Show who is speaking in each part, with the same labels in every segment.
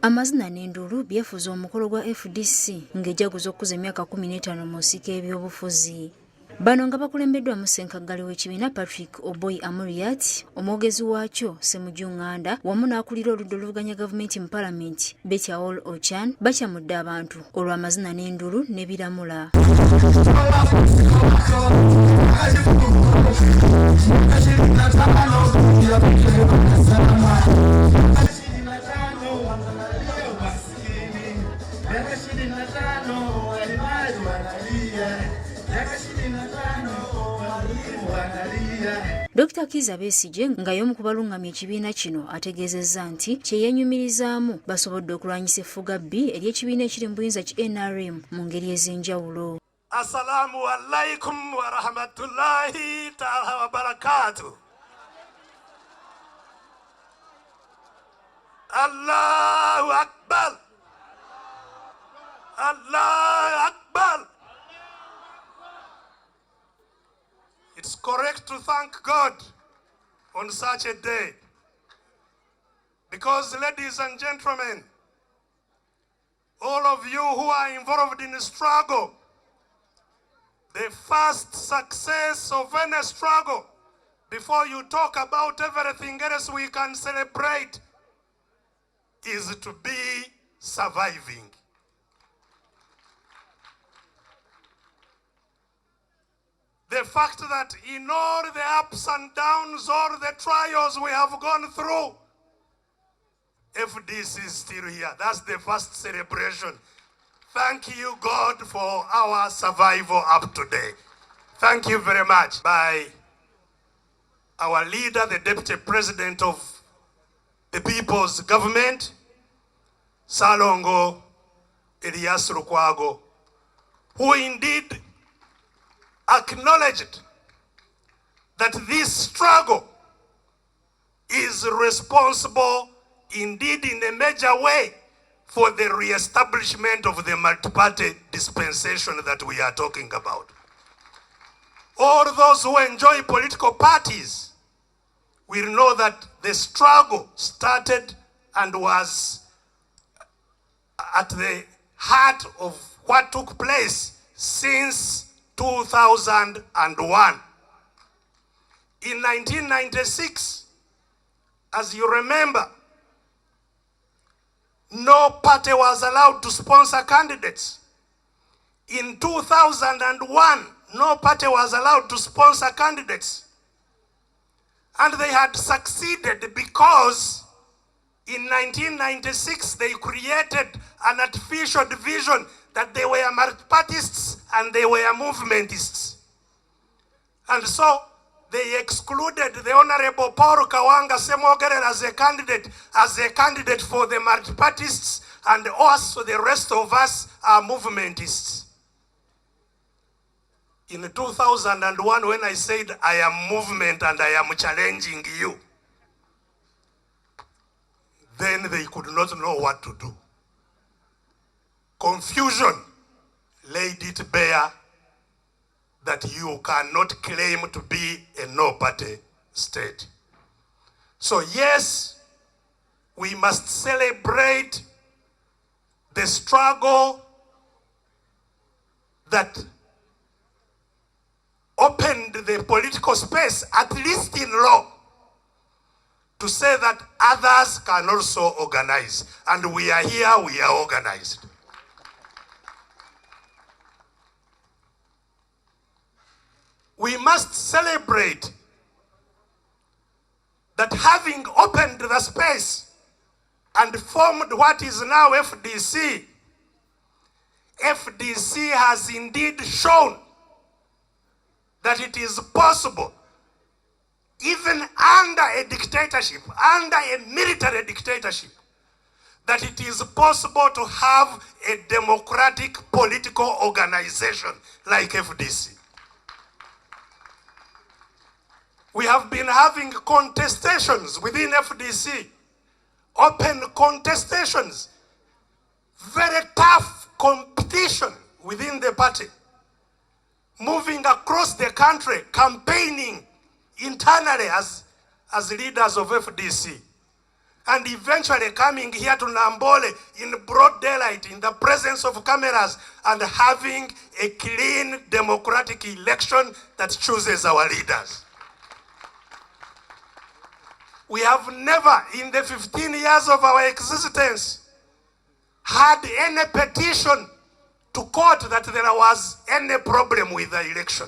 Speaker 1: Amazina n'Endulu byefuza omukolo gwa FDC ng'ejaguza okukuza emyaka 15 mu nsiko ebyobufuzi. Bano nga bakulembeddwamu ssenkaggali w'ekibiina Patrick Oboy Amuriat, omwogezi waakyo Ssemujjunganda wamu n'akulira oludda oluvuganya gavumenti mu Paalamenti Betty Awol Ochan bakyamudde abantu olwo Amazina n'Endulu ne biramula. Dr. Kizza Besigye nga y'omu ku balungamya ekibiina kino ategeezezza nti kye yeenyumirizaamu basobodde okulwanyisa effuga bbi ery'ekibiina ekiri mu buyinza ki NRM mu ngeri ez'enjawulo.
Speaker 2: Assalamu alaikum wa rahmatullahi ta'ala wa barakatuh. Allahu Akbar. Allahu Akbar. It's correct to thank God on such a day because, ladies and gentlemen, all of you who are involved in the struggle, the first success of any struggle, before you talk about everything else we can celebrate, is to be surviving. The fact that in all the ups and downs, all the trials we have gone through, FDC is still here. That's the first celebration. Thank you, God, for our survival up today. Thank you very much. By our leader, the Deputy President of the People's Government, Salongo Elias Lukwago, who indeed acknowledged that this struggle is responsible indeed in a major way for the re-establishment of the multi-party dispensation that we are talking about. All those who enjoy political parties will know that the struggle started and was at the heart of what took place since 2001. In 1996, as you remember, no party was allowed to sponsor candidates. In 2001, no party was allowed to sponsor candidates. And they had succeeded because in 1996, they created an artificial division that they were multipartists and they were movementists. And so they excluded the Honorable Paul Kawanga Semogere as a candidate for the multipartists, and also the rest of us are movementists. In 2001, when I said I am movement and I am challenging you, then they could not know what to do. Confusion laid it bare that you cannot claim to be a no-party state. So yes, we must celebrate the struggle that opened the political space, at least in law, to say that others can also organize. And we are here, we are organized. We must celebrate that having opened the space and formed what is now FDC, FDC has indeed shown that it is possible, even under a dictatorship, under a military dictatorship, that it is possible to have a democratic political organization like FDC. We have been having contestations within FDC, open contestations, very tough competition within the party, moving across the country, campaigning internally as leaders of FDC. and eventually coming here to Nambole in broad daylight in the presence of cameras and having a clean democratic election that chooses our leaders. We have never in the 15 years of our existence had any petition to court that there was any problem with the election.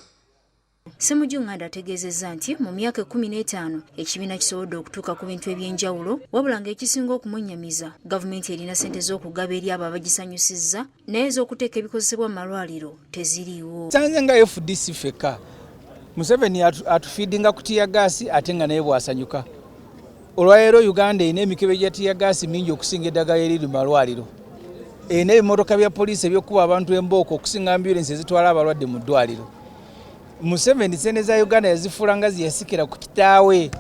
Speaker 1: Ssemujjunganda ategeezezza nti mu myaka 15 ekibiina kisobodde okutuuka ku bintu ebyenjawulo wabula ng'ekisinga okumunnyamiza gavumenti erina ssente z'okugaba eri abo abagisanyusizza naye ez'okuteeka ebikozesebwa mu malwaliro teziriiwo.
Speaker 3: Sanze nga FDC feka Museveni atufiidinga ku tiyagaasi ate nga naye bw'asanyuka. Olwaleero Uganda erina emikebe gya tiyagaasi mingi okusinga eddagala eriri mu malwaliro. Erina ebimotoka bya poliisi eby'okuba abantu embooko okusinga ambulensi ezitwala abalwadde mu ddwaliro. Museveni ssente za Uganda yazifuula nga ziyasikira ku kitaawe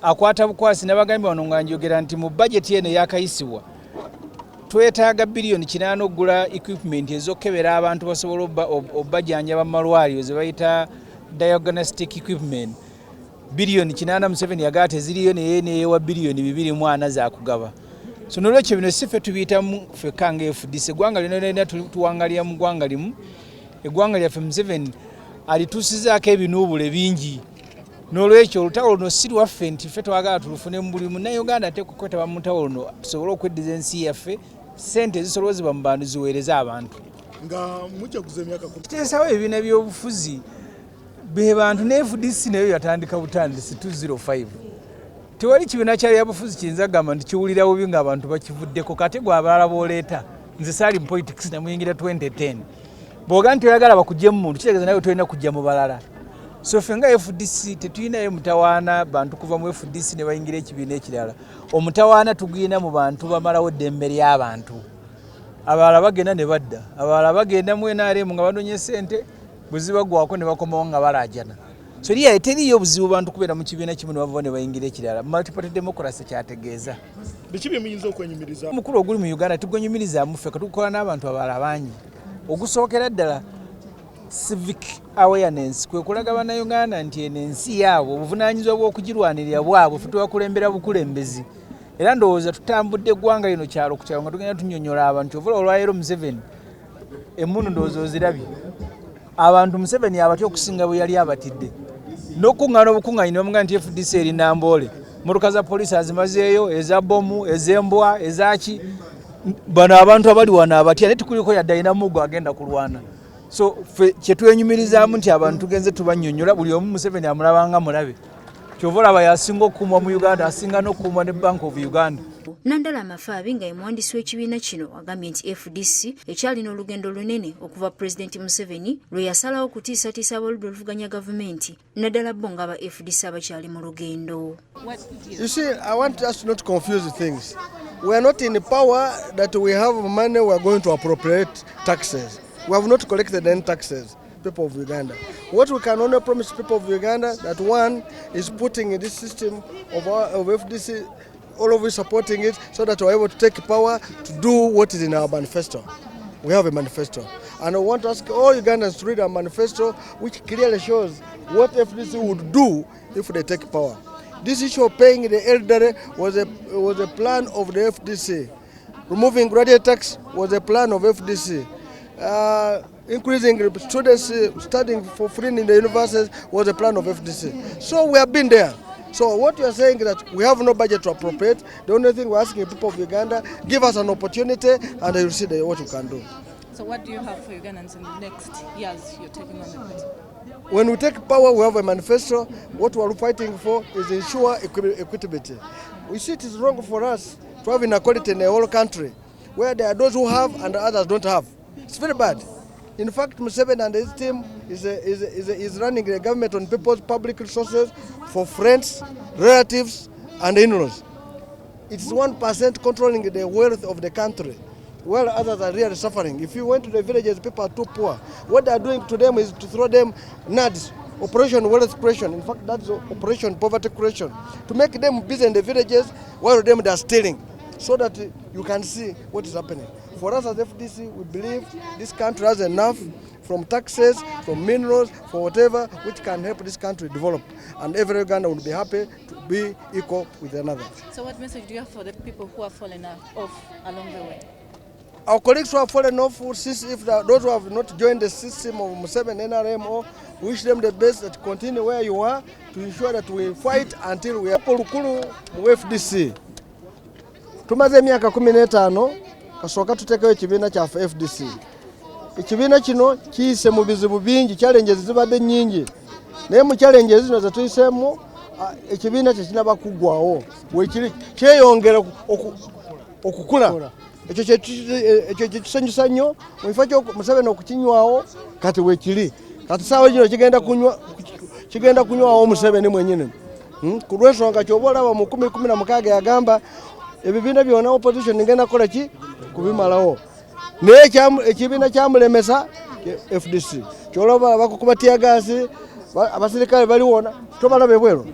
Speaker 3: akwata bukwasi n'abagambye wano nga njogera nti mu bajeti eno eyakayisibwa twetaaga bilioni 8 okugula equipment ez'okukebera abantu basobola obbajjanjaba mu malwaliro ze bayita diagnostic equipment. Bilioni 8 Museveni yagala teziriyo naye neyewa bilioni 2.4 za kugaba. So n'olwekyo bino si ffe tubiyitamu ffekka nga FDC eggwanga lyonna tuwangalira mu ggwanga limu. Eggwanga lyaffe Museveni alituusizaako ebinuubule bingi. N'olwekyo olutalo luno si lwaffe nti ffe twagala tulufune mu buli munnayuganda ate kukwetaba mu lutalo luno tusobole okweddiza ensi yaffe ssente zisolozebwa mu bantu ziweereze abantu.
Speaker 4: Nga mujaguza emyaka
Speaker 3: kiteesawo ebibiina by'obufuzi be bantu ne FDC nayo yatandika butandisi 205. Tewali kibiina kya byabufuzi kiyinza gamba nti kiwulira bubi ng'abantu bakivuddeko kate gwe abalala booleeta. Nze saali mu politics namuyingira 2010. Bw'oga nti oyagala bakugye mu muntu kitegeeza nawe tolina kujja mu balala. So ffe nga FDC tetulinayo mutawaana bantu kuva mu FDC ne bayingira ekibiina ekirala. Omutawaana tuguyina mu bantu bamalawo eddembe ly'abantu. Abalala bagenda ne badda. Abalala bagenda mu NRM nga banonye ssente bwe zibagwako ne bakomawo nga balaajana. So teriyo obuzibu bantu kubeera mu kibiina kimu ne bava ne bayingira ekirala. Multi-party democracy kyategeeza.
Speaker 4: Biki bye muyinza okwenyumiriza?
Speaker 3: Omukulu oguli mu Uganda tugwenyumirizaamu ffe katukola n'abantu abalala bangi. Okusookera ddala civic awareness kwe kulaga bannayuganda nti eno ensi yaabwe obuvunaanyizibwa bw'okugirwanirira bwabwe ffe tubakulembera bukulembezi. Era ndowooza tutambudde eggwanga lino kyalo ku kyalo nga tugenda tunnyonnyola abantu kyovula olwaleero Museveni emmundu ndowooza ozirabye. Abantu Museveni abatya okusinga bwe yali abatidde. N'okuŋŋaana obukuŋŋaanyi ne bamugaa nti FDC eri Nambole. Mmotoka za poliisi azimazeeyo, eza bomu, ez'embwa, ezaki. Bano abantu abali wano abatya naye tukuliko yadde alina muggo agenda kulwana. So ffe kye twenyumirizaamu nti abantu tugenze tubannyonnyola buli omu Museveni amulabanga mulabe. Kyova olaba yasinga okukuumwa mu Uganda asinga n'okukuumwa ne Bank of Uganda.
Speaker 1: Nandala Mafaabi nga ye muwandiisi w'ekibiina kino agambye nti FDC ekyalina olugendo lunene okuva Pulezidenti Museveni lwe yasalawo okutiisatiisa abaludde oluvuganya gavumenti naddala bo nga aba FDC abakyali mu lugendo.
Speaker 4: You see, I want us not to confuse things. We are not in power that we have money we are going to appropriate taxes. We have not collected any taxes, people of Uganda. What we can only promise people of Uganda that one is putting in this system of FDC, all of us supporting it so that we're able to take power to do what is in our manifesto. We have a manifesto. And I want to ask all Ugandans to read our manifesto, which clearly shows what FDC would do if they take power. This issue of paying the elderly was a plan of the FDC. Removing graduate tax was a plan of FDC. Increasing students studying for free in the universities was a plan of FDC. So we have been there. So what you are saying is that we have no budget to appropriate. The only thing we're asking people of Uganda, give us an opportunity and you'll see what we can do.
Speaker 5: So what do you have for Ugandans in the next years you're taking on the party?
Speaker 4: When we take power, we have a manifesto. What we are fighting for is ensure equitability. We see it is wrong for us to have inequality in the whole country, where there are those who have and others don't have. It's very bad. In fact, Museveni and his team is running the government on people's public resources for friends, relatives, and in-laws. It's 1% controlling the wealth of the country, while others are really suffering. If you went to the villages, people are too poor. What they are doing to them is to throw them NADS, Operation Wealth Creation. In fact, that's Operation Poverty Creation, to make them busy in the villages while them they are stealing, so that you can see what is happening. For us as FDC, we believe this country has enough from taxes, from minerals, for whatever, which can help this country develop. And every Uganda will be happy to be equal with another.
Speaker 5: So what message do you have for the people who are falling off along the way?
Speaker 4: Our colleagues who have fallen off, if those who have not joined the system of Museveni NRM, wish them the best, that continue where you are to ensure that we fight until we are Lukulu FDC. Tumaze emyaka 15 kasooka tuteekayo ekibiina kyaffe FDC. Ekibiina kino kiyise mu bizibu bingi, challenges zibadde nnyingi. Naye mu challenges zino ze tuyiseemu ekibiina tekinaba kuggwawo. Weekiri kyeyongera okukula. Ekyo kisanyusa nnyo mu kifo kyo Museveni okukinywawo kati weekiri. Kati saawa gino kigenda kunywawo Museveni mwennyini. Ku lw'ensonga ky'oba olaba mu 2016 yagamba ebibiina byonna opposition ngenda kukola ki kubimalawo. Naye ekibiina kyamulemesa FDC. Kyolaba bakukuba tiyagaasi, abasirikale baliwona, tobalabe bwero.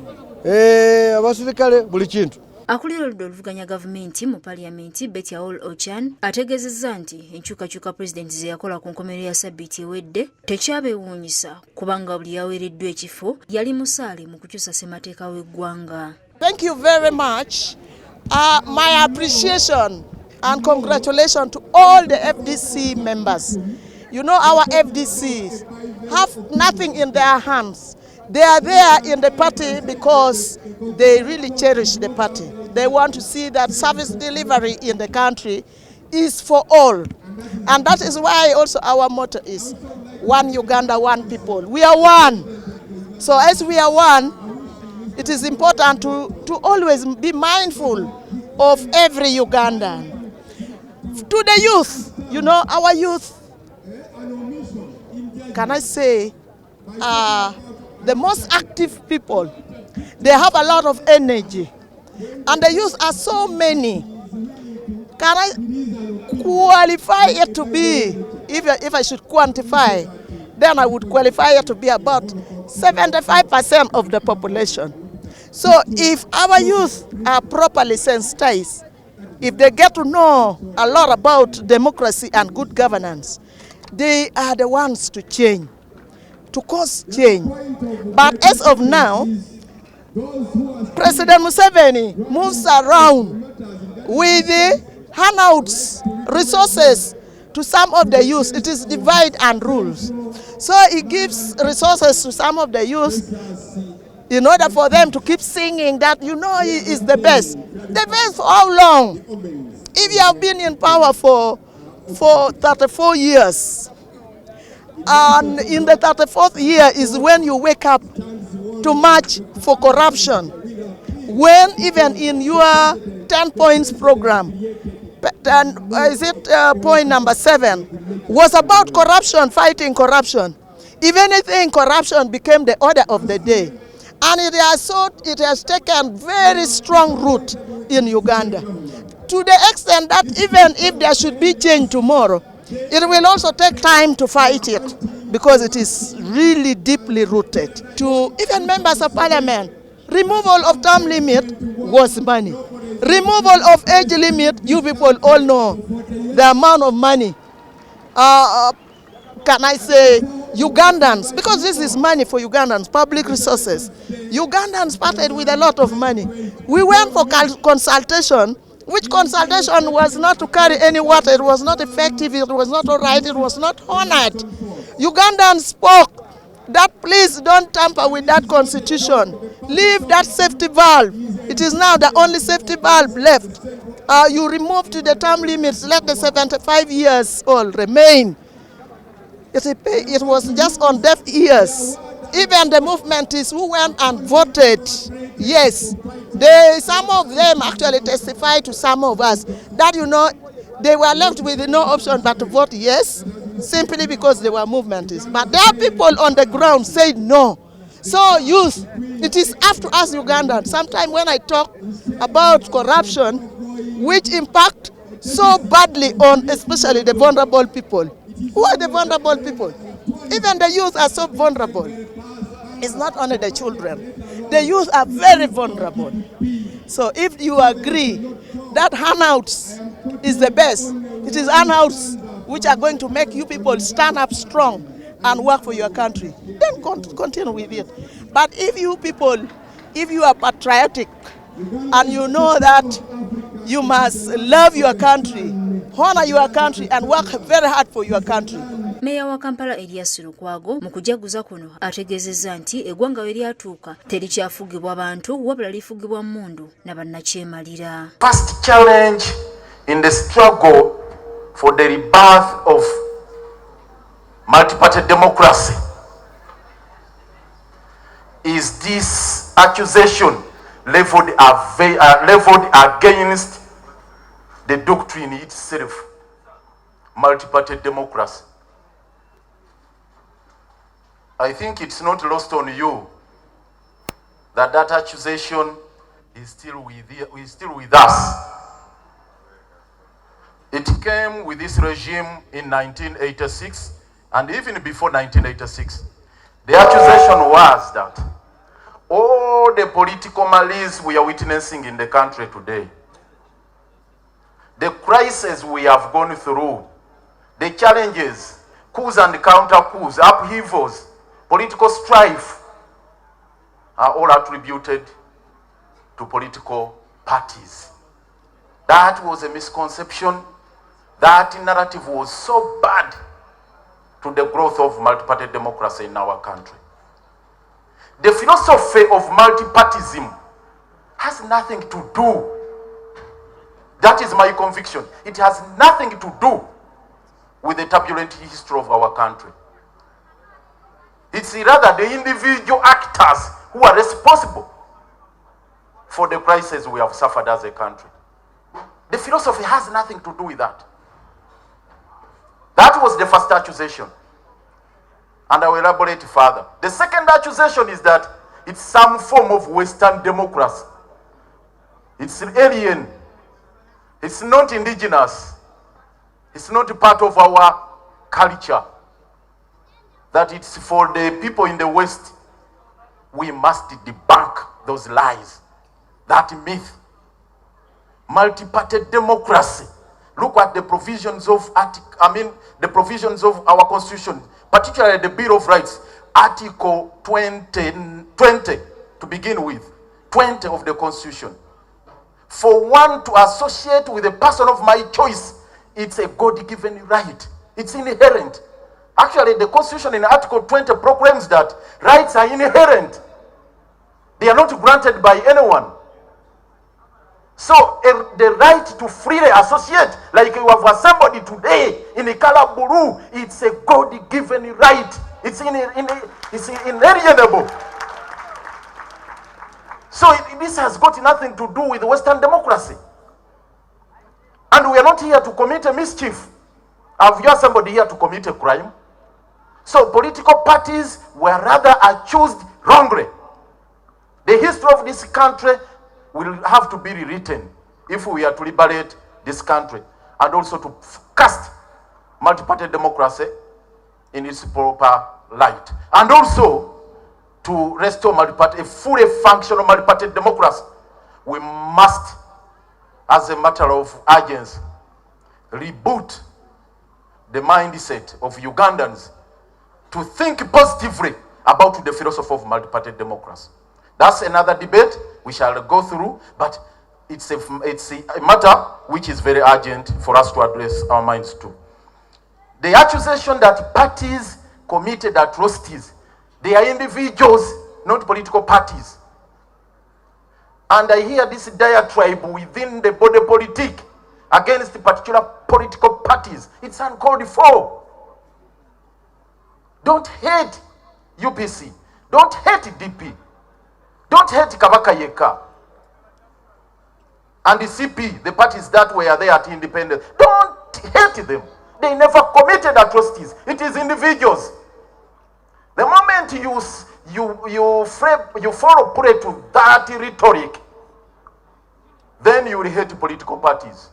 Speaker 4: Abasirikale buli kintu.
Speaker 1: Akulira oludda oluvuganya gavumenti mu Parliament Betty Ochan ategeezezza nti enkyukakyuka pulezidenti ze yakola ku nkomerero ya Ssabbiiti ewedde tekyabeewuunyisa kubanga buli yaweereddwa ekifo yali musaale mu kukyusa ssemateeka w'eggwanga.
Speaker 6: Thank you very much. My appreciation and congratulations to all the FDC members. You know, our FDCs have nothing in their hands. They are there in the party because they really cherish the party. They want to see that service delivery in the country is for all. And that is why also our motto is one Uganda, one people. We are one. So as we are one, it is important to always be mindful of every Ugandan. To the youth, you know, our youth, can I say, the most active people. They have a lot of energy. And the youth are so many. Can I qualify it to be, if I should quantify, then I would qualify it to be about 75% of the population. So if our youth are properly sensitized, if they get to know a lot about democracy and good governance, they are the ones to change, to cause change. But as of now, President Museveni moves around with the handouts, resources to some of the youth. It is divide and rules. So he gives resources to some of the youth in order for them to keep singing that, you know, he is the best. The best for how long? If you have been in power for 34 years, and in the 34th year is when you wake up to march for corruption. When even in your 10 points program, point number 7, was about corruption, fighting corruption. If anything, corruption became the order of the day. And it has taken very strong root in Uganda. To the extent that even if there should be change tomorrow, it will also take time to fight it because it is really deeply rooted. To even members of parliament, removal of term limit was money. Removal of age limit, you people all know the amount of money. Can I say Ugandans, because this is money for Ugandans, public resources. Ugandans parted with a lot of money. We went for consultation, which consultation was not to carry any water, it was not effective, it was not all right, it was not honored. Ugandans spoke that please don't tamper with that constitution. Leave that safety valve. It is now the only safety valve left. You remove to the term limits, let the 75 years old remain. It was just on deaf ears. Even the movementists who went and voted, yes, some of them actually testified to some of us that, you know, they were left with no option but to vote yes, simply because they were movementists. But there are people on the ground saying no. So youth, it is up to us Ugandans. Sometimes when I talk about corruption, which impact so badly on especially the vulnerable people. Who are the vulnerable people? Even the youth are so vulnerable. It's not only the children. The youth are very vulnerable. So if you agree that handouts is the best, it is handouts which are going to make you people stand up strong and work for your country, then continue with it. But if you people if you are patriotic and you know that you must love your country, honor your country and work very hard for your country.
Speaker 1: Meya wa Kampala Elias Lukwago mu kujaguza kuno ategeezezza nti eggwanga we lyatuuka terikyafugibwa bantu wabula lifugibwa mmundu na bannakyemalira.
Speaker 7: First challenge in the struggle for the rebirth of multi-party democracy is this accusation leveled against the doctrine itself, multi-party democracy. I think it's not lost on you that that accusation is still with us. It came with this regime in 1986 and even before 1986. The accusation was that all the political malaise we are witnessing in the country today, the crisis we have gone through, the challenges, coups and counter-coups, upheavals, political strife are all attributed to political parties. That was a misconception. That narrative was so bad to the growth of multi-party democracy in our country. The philosophy of multi-partyism has nothing to do. That is my conviction. It has nothing to do with the turbulent history of our country. It's rather the individual actors who are responsible for the crisis we have suffered as a country. The philosophy has nothing to do with that. That was the first accusation. And I will elaborate further. The second accusation is that it's some form of Western democracy. It's alien. It's not indigenous. It's not part of our culture. That it's for the people in the West. We must debunk those lies, that myth. Multi-party democracy. Look at the provisions of the provisions of our Constitution, particularly the Bill of Rights, Article 20 to begin with, 20 of the Constitution. For one to associate with a person of my choice, it's a God-given right. It's inherent. Actually, the Constitution in Article 20 proclaims that rights are inherent. They are not granted by anyone. So the right to freely associate, like you have assembled today in the Kalaburu, it's a God-given right. It's inalienable. So this has got nothing to do with Western democracy. And we are not here to commit a mischief. Have you somebody here to commit a crime? So political parties were rather accused wrongly. The history of this country will have to be rewritten if we are to liberate this country and also to cast multi-party democracy in its proper light. And also to restore a fully functional multi-party democracy. We must, as a matter of urgency, reboot the mindset of Ugandans to think positively about the philosophy of multi-party democracy. That's another debate we shall go through, but it's a matter which is very urgent for us to address our minds to. The accusation that parties committed atrocities, they are individuals, not political parties. And I hear this diatribe within the body politic against the particular political parties. It's uncalled for. Don't hate UPC. Don't hate DP. Don't hate Kabaka Yeka. And the CP, the parties that were there at independence. Don't hate them. They never committed atrocities. It is individuals. The moment you follow prey to that rhetoric, then you will hate political parties.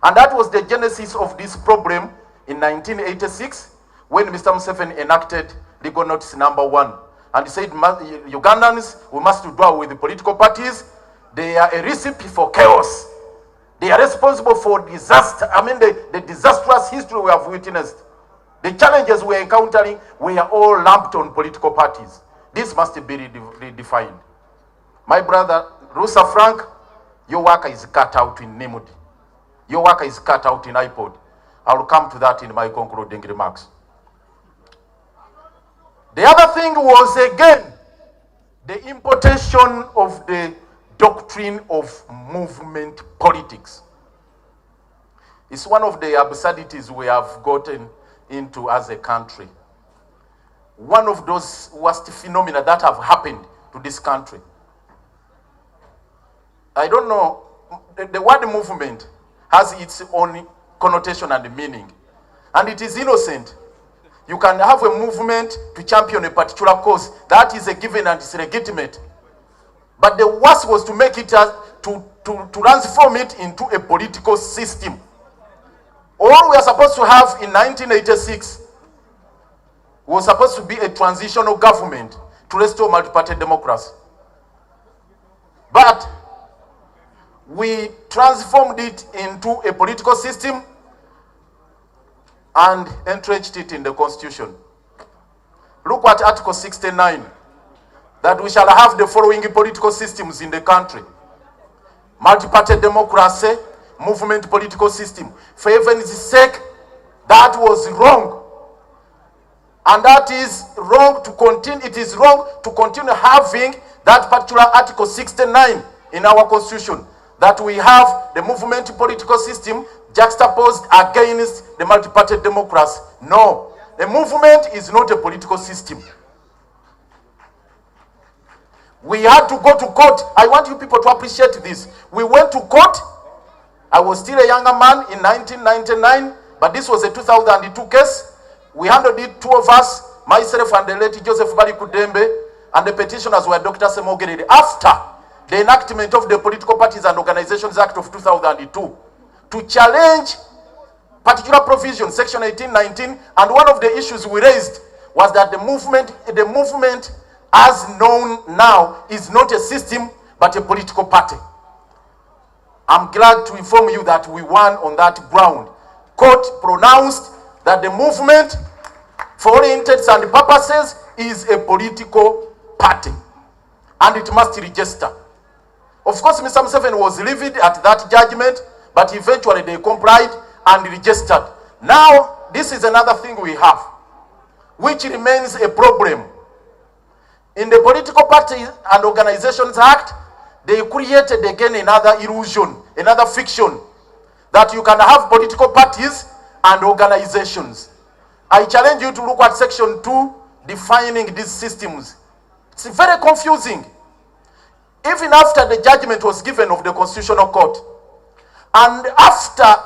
Speaker 7: And that was the genesis of this problem in 1986 when Mr. Museveni enacted Legal Notice number 1. And he said, Ugandans, we must dwell with the political parties. They are a recipe for chaos. They are responsible for disaster. The disastrous history we have witnessed. The challenges we are encountering, we are all lumped on political parties. This must be redefined. My brother, Rusa Frank, your work is cut out in NIMUD. Your work is cut out in iPod. I will come to that in my concluding remarks. The other thing was, again, the importation of the doctrine of movement politics. It's one of the absurdities we have gotten into as a country. One of those worst phenomena that have happened to this country. I don't know, the word movement has its own connotation and meaning. And it is innocent. You can have a movement to champion a particular cause. That is a given and it's legitimate. But the worst was to make it to transform it into a political system. All we are supposed to have in 1986 was supposed to be a transitional government to restore multi-party democracy. But we transformed it into a political system and entrenched it in the Constitution. Look at Article 69, that we shall have the following political systems in the country: multi-party democracy, movement political system. For heaven's sake, that was wrong. And that is wrong to continue. It is wrong to continue having that particular Article 69 in our Constitution, that we have the movement political system juxtaposed against the multi-party democracy. No, a movement is not a political system. We had to go to court. I want you people to appreciate this. We went to court. I was still a younger man in 1999, but this was a 2002 case. We handled it, two of us, myself and the late Joseph Ntebe, and the petitioners were Dr. Semogerere, after the enactment of the Political Parties and Organizations Act of 2002, to challenge particular provisions, Section 1819, and one of the issues we raised was that the movement as known now is not a system, but a political party. I'm glad to inform you that we won on that ground. Court pronounced that the movement, for all intents and purposes, is a political party, and it must register. Of course, Mr. Museveni was livid at that judgment, but eventually they complied and registered. Now, this is another thing we have, which remains a problem. In the Political Parties and Organizations Act, they created again another illusion, another fiction, that you can have political parties and organizations. I challenge you to look at Section 2, defining these systems. It's very confusing. Even after the judgment was given of the Constitutional Court, and after